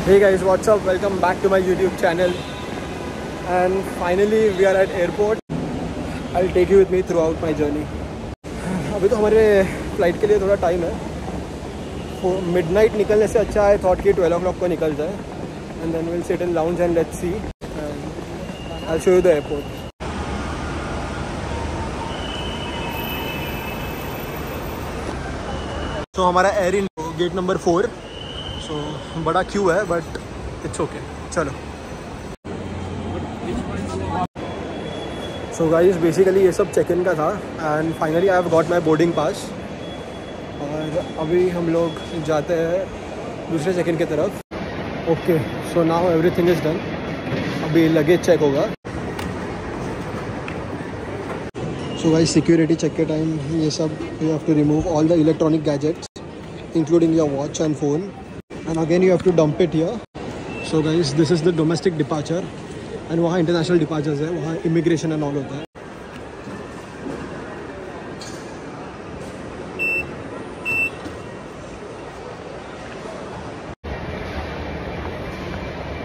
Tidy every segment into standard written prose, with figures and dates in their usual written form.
Hey guys, what's up? Welcome back to my YouTube channel. And finally we are at airport. I'll take you with me throughout my journey. अभी तो हमारे flight के लिए थोड़ा time है. Midnight निकलने से अच्छा है थॉट कि 12 o'clock को निकल जाए. And then we'll sit in lounge and let's see. And I'll show you the airport. So हमारा Air India gate number 4. So बड़ा क्यू है बट इट्स ओके. चलो. सो गाइस बेसिकली ये सब चेक इन का था and finally I have got my boarding pass. और अभी हम लोग जाते हैं दूसरे चेक इन की तरफ. Okay so now everything is done. अभी लगेज चेक होगा. सो गाइस सिक्योरिटी चेक के टाइम ये सब you have to remove all the electronic gadgets including your watch and phone and again you have to dump it here. So guys this is the domestic departure and वहाँ international departures है. वहाँ immigration and all होता है.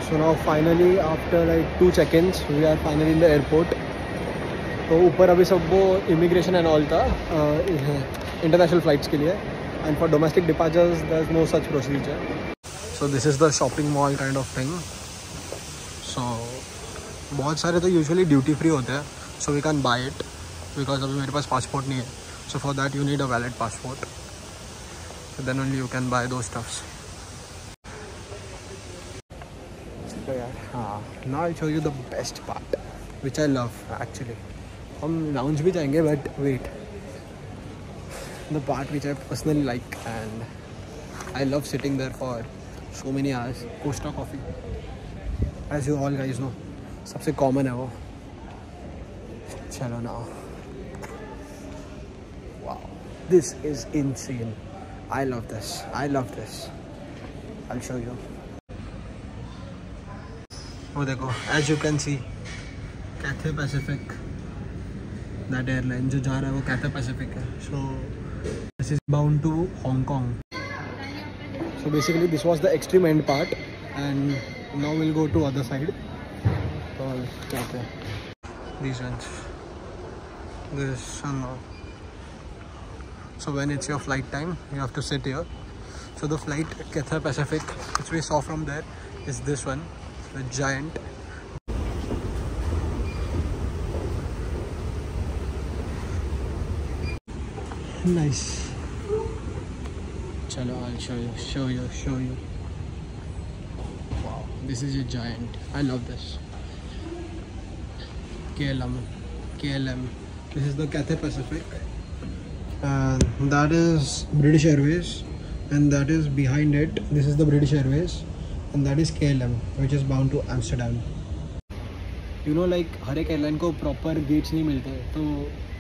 So now finally after like 2 check-ins we are finally in the airport. तो ऊपर अभी सब वो इमिग्रेशन एंड ऑल था इंटरनेशनल फ़्लाइट्स के लिए. And for domestic departures there is no such procedure. So this is the shopping mall kind of thing. So बहुत सारे तो यूजुअली ड्यूटी फ्री होते हैं. So we can buy it because अभी मेरे पास पासपोर्ट नहीं है. So for that you need a valid passport. So then only you can bye दो स्टफ्स. यार हाँ now I show you the best part which I love actually. हम lounge भी जाएंगे but wait the part which I personally like and I love sitting there for so many hours. Costa Coffee as you all guys know सबसे common है वो. चलो now wow this is insane. I love this. I will show you. वो देखो as you can see Cathay Pacific that airline जो जा रहा है वो कैथे पैसिफिक है. So this is bound to Hong Kong. So basically this was the extreme end part and now will go to other side. और कहते हैं these ones this and all. So when it's your flight time you have to sit here. So the flight Cathay Pacific which we saw from there is this one, the giant. Nice. Chalo I'll show you. Wow, this is a giant. I love this. KLM. This is the Cathay Pacific, and that is British Airways, and that is behind it. This is the British Airways, and that is KLM, which is bound to Amsterdam. You know, like हर एक airline को proper gets नहीं मिलते, तो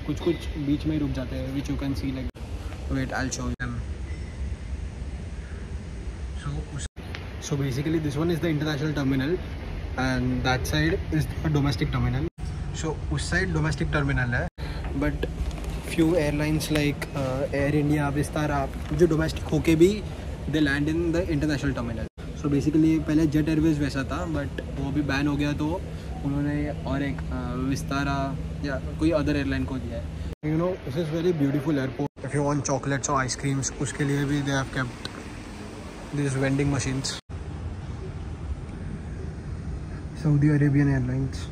कुछ बीच में रुक जाते हैं, which you can see like. Wait, I'll show them. So basically, this one is the international terminal, and that side is the domestic terminal. So उस साइड डोमेस्टिक टर्मिनल है but few airlines like Air India Vistara जो domestic होके भी they land in the international terminal. So basically पहले Jet Airways वैसा था but वो भी बैन हो गया तो उन्होंने और एक विस्तारा या कोई अदर एयरलाइन को दिया है. You know this is very beautiful airport. If you want chocolates और आइसक्रीम्स उसके लिए भी they have kept this vending machines. Saudi Arabian airlines.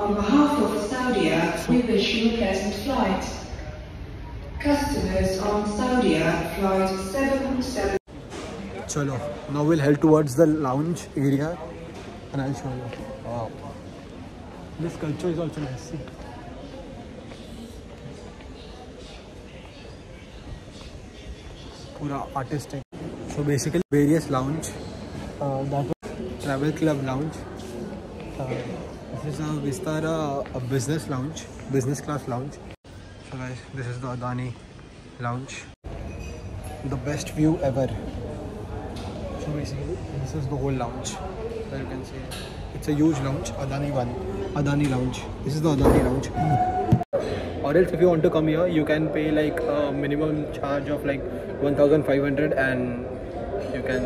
On behalf of Saudia, we wish you a pleasant flight. Customers on Saudia flight 717. Chalo, now we'll head towards the lounge area and I'll show you. Wow. This culture is also nice. Pura artistic. So basically various lounge. That was travel club lounge. This is a Vistara, a business lounge, business class lounge. So guys, this is the Adani lounge. The best view ever. So basically, this is the whole lounge. There you can see it. It's a huge lounge, Adani one, Adani lounge. This is the Adani lounge. और or else if you want to come here, you can pay like a minimum charge of like 1,500 and you can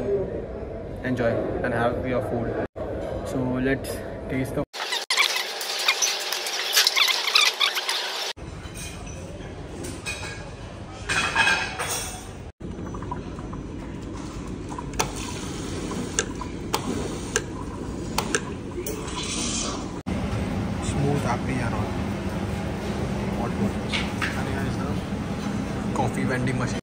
enjoy and have your food. So let's taste the smooth happy and all. Hot waters. And here is the coffee vending machine.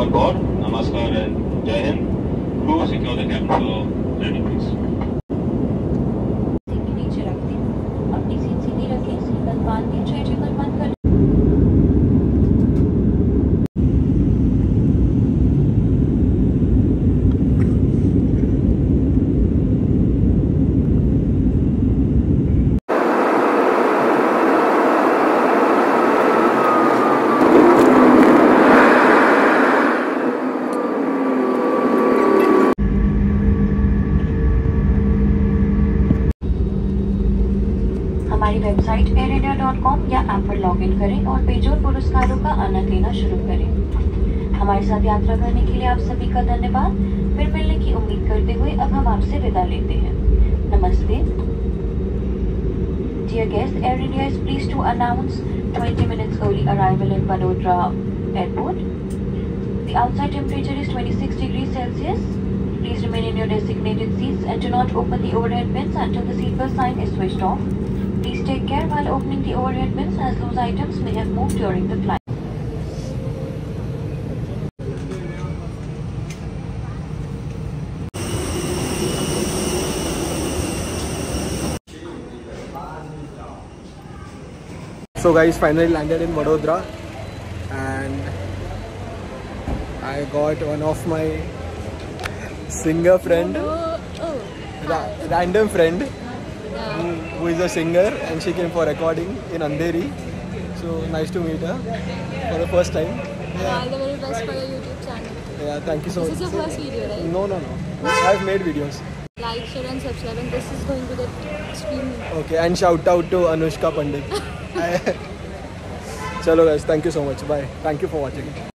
on board. Namaskar and Jai Hind. Crew, secure the cabin for landing, please. नीचे रखते हैं, अपनी seat सीधी रखें, seat belt बांध के tray table बंद कर हमारी वेबसाइट airindia.com या ऐप पर लॉगिन करें और बेजोड़ पुरस्कारों का आनंद लेना शुरू करें। हमारे साथ यात्रा करने के लिए आप सभी का धन्यवाद। फिर मिलने की उम्मीद करते हुए अब हम आपसे विदा लेते हैं। नमस्ते। Dear guests, Air India is pleased to announce 20 minutes early arrival in Vadodara Airport. The outside temperature is 26 degrees Celsius. Please remain in your designated seats and do not open the overhead bins until the seatbelt sign is switched off. Please take care while opening the overhead bins as those items may have moved during the flight. So guys, finally landed in Vadodara and I got one of my singer friend, random friend who is a singer, and she came for recording in Andheri. So nice to meet her for the first time. All the very best for your YouTube channel. Yeah, thank you so much. This is your first video, right? No. I've made videos. Like, share and subscribe, and this is going to get streamed. Okay, and shout out to Anushka Pandit. Chalo guys, thank you so much. Bye. Thank you for watching.